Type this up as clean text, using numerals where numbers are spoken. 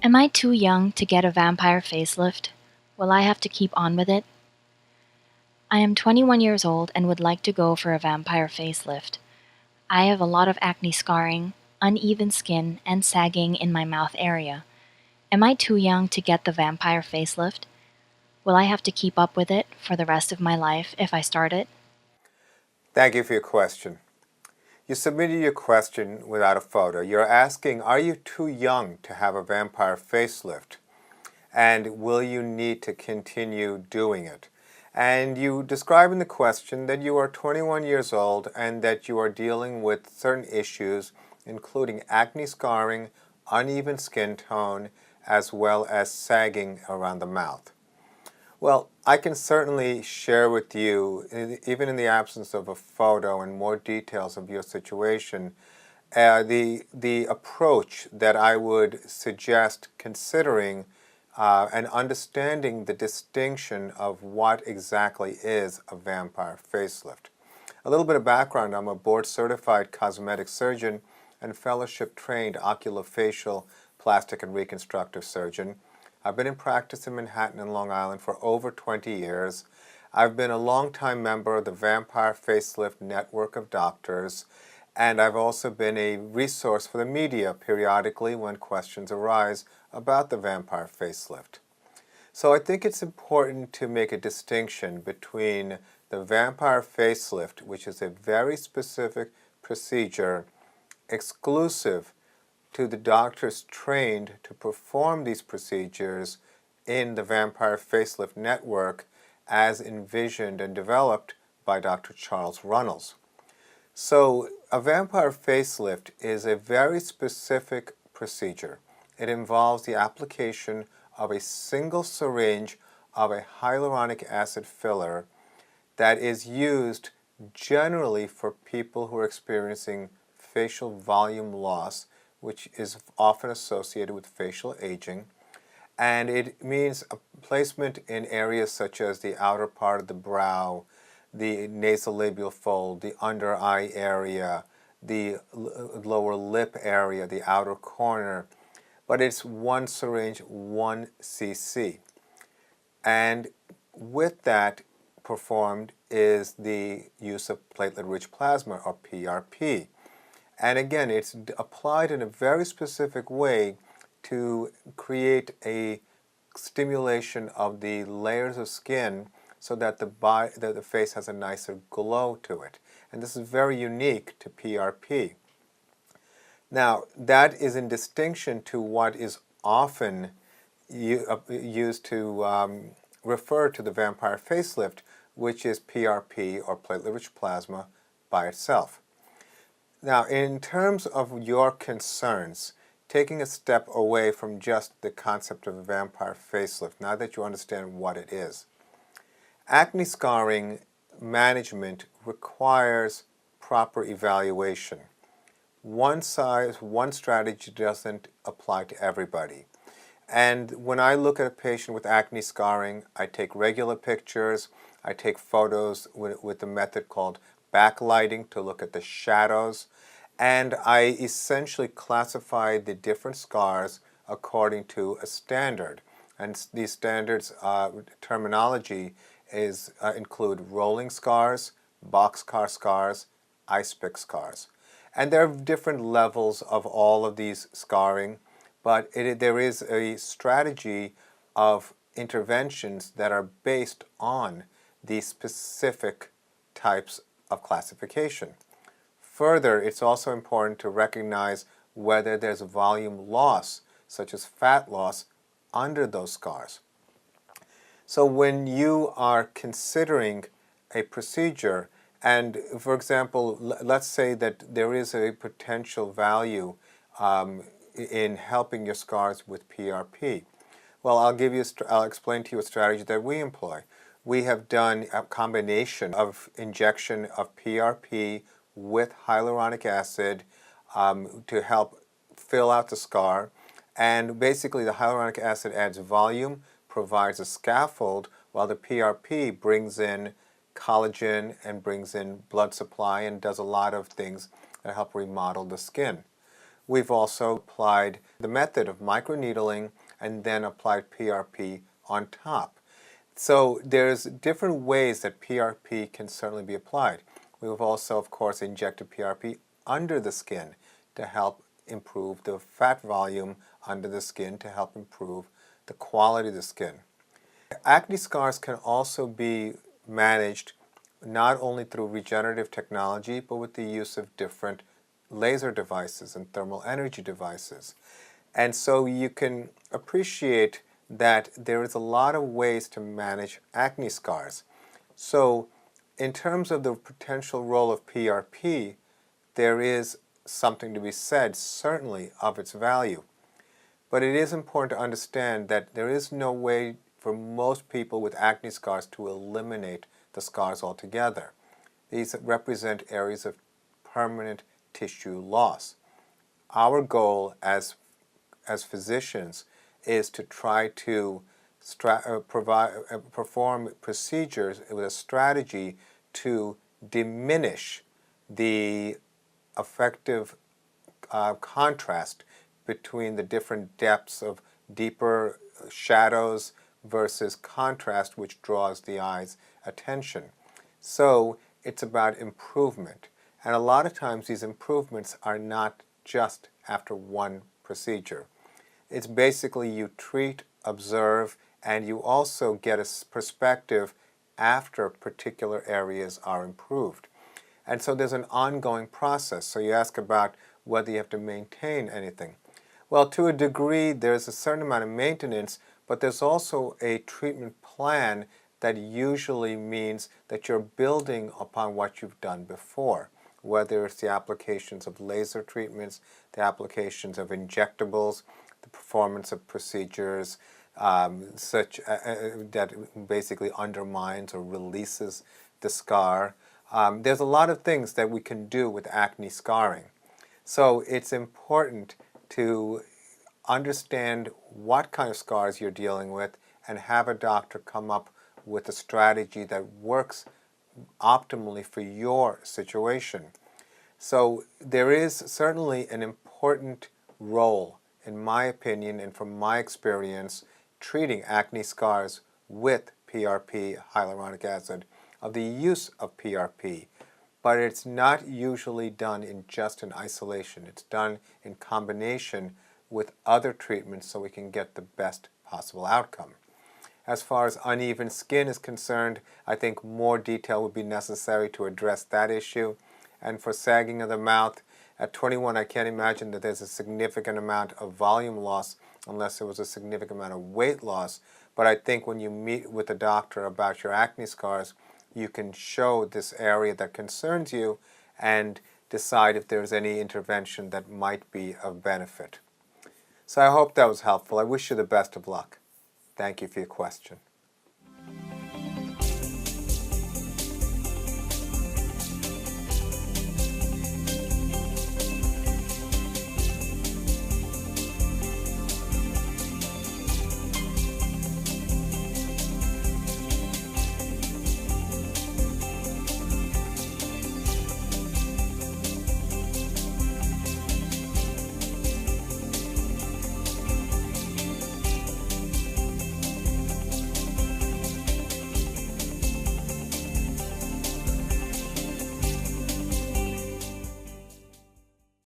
Am I too young to get a vampire facelift? Will I have to keep on with it? I am 21 years old and would like to go for a vampire facelift. I have a lot of acne scarring, uneven skin, and sagging in my mouth area. Am I too young to get the vampire facelift? Will I have to keep up with it for the rest of my life if I start it? Thank you for your question. You submitted your question without a photo. You're asking, are you too young to have a vampire facelift? And will you need to continue doing it? And you describe in the question that you are 21 years old and that you are dealing with certain issues, including acne scarring, uneven skin tone, as well as sagging around the mouth. Well, I can certainly share with you, even in the absence of a photo and more details of your situation, the approach that I would suggest considering and understanding the distinction of what exactly is a vampire facelift. A little bit of background: I'm a board-certified cosmetic surgeon and fellowship-trained oculofacial, plastic, and reconstructive surgeon. I've been in practice in Manhattan and Long Island for over 20 years. I've been a longtime member of the Vampire Facelift network of doctors, and I've also been a resource for the media periodically when questions arise about the vampire facelift. So I think it's important to make a distinction between the vampire facelift, which is a very specific procedure exclusive to the doctors trained to perform these procedures in the Vampire Facelift Network as envisioned and developed by Dr. Charles Runnels. So a vampire facelift is a very specific procedure. It involves the application of a single syringe of a hyaluronic acid filler that is used generally for people who are experiencing facial volume loss, which is often associated with facial aging. And it means a placement in areas such as the outer part of the brow, the nasolabial fold, the under eye area, the lower lip area, the outer corner. But it's one syringe, 1 cc. And with that performed is the use of platelet-rich plasma, or PRP. And again, it's applied in a very specific way to create a stimulation of the layers of skin so that the face has a nicer glow to it. And this is very unique to PRP. Now, that is in distinction to what is often used to refer to the vampire facelift, which is PRP, or platelet-rich plasma, by itself. Now, in terms of your concerns, taking a step away from just the concept of a vampire facelift, now that you understand what it is, acne scarring management requires proper evaluation. One size, one strategy doesn't apply to everybody. And when I look at a patient with acne scarring, I take regular pictures, I take photos with the method called backlighting to look at the shadows, and I essentially classify the different scars according to a standard. And these standards terminology include rolling scars, boxcar scars, ice pick scars. And there are different levels of all of these scarring, but there is a strategy of interventions that are based on these specific types of classification. Further, it's also important to recognize whether there's volume loss, such as fat loss, under those scars. So when you are considering a procedure, and for example, let's say that there is a potential value in helping your scars with PRP. Well, I'll explain to you a strategy that we employ. We have done a combination of injection of PRP with hyaluronic acid to help fill out the scar. And basically the hyaluronic acid adds volume, provides a scaffold, while the PRP brings in collagen and brings in blood supply and does a lot of things that help remodel the skin. we've also applied the method of microneedling and then applied PRP on top. So there's different ways that PRP can certainly be applied. We've also, of course, injected PRP under the skin to help improve the fat volume under the skin, to help improve the quality of the skin. Acne scars can also be managed not only through regenerative technology, but with the use of different laser devices and thermal energy devices. And so you can appreciate that there is a lot of ways to manage acne scars. So in terms of the potential role of PRP, there is something to be said, certainly, of its value. But it is important to understand that there is no way for most people with acne scars to eliminate the scars altogether. These represent areas of permanent tissue loss. Our goal as physicians is to try to perform procedures with a strategy to diminish the effective contrast between the different depths of deeper shadows versus contrast, which draws the eye's attention. So it's about improvement. And a lot of times these improvements are not just after one procedure. It's basically you treat, observe, and you also get a perspective after particular areas are improved. And so there's an ongoing process. So you ask about whether you have to maintain anything. Well, to a degree, there's a certain amount of maintenance, but there's also a treatment plan that usually means that you're building upon what you've done before, whether it's the applications of laser treatments, the applications of injectables, the performance of procedures that basically undermines or releases the scar. There's a lot of things that we can do with acne scarring. So it's important to understand what kind of scars you're dealing with and have a doctor come up with a strategy that works optimally for your situation. So there is certainly an important role, in my opinion and from my experience, treating acne scars with PRP, hyaluronic acid, of the use of PRP. But it's not usually done in isolation. It's done in combination with other treatments so we can get the best possible outcome. As far as uneven skin is concerned, I think more detail would be necessary to address that issue. And for sagging of the mouth, at 21 I can't imagine that there's a significant amount of volume loss unless there was a significant amount of weight loss. But I think when you meet with a doctor about your acne scars, you can show this area that concerns you and decide if there's any intervention that might be of benefit. So I hope that was helpful. I wish you the best of luck. Thank you for your question.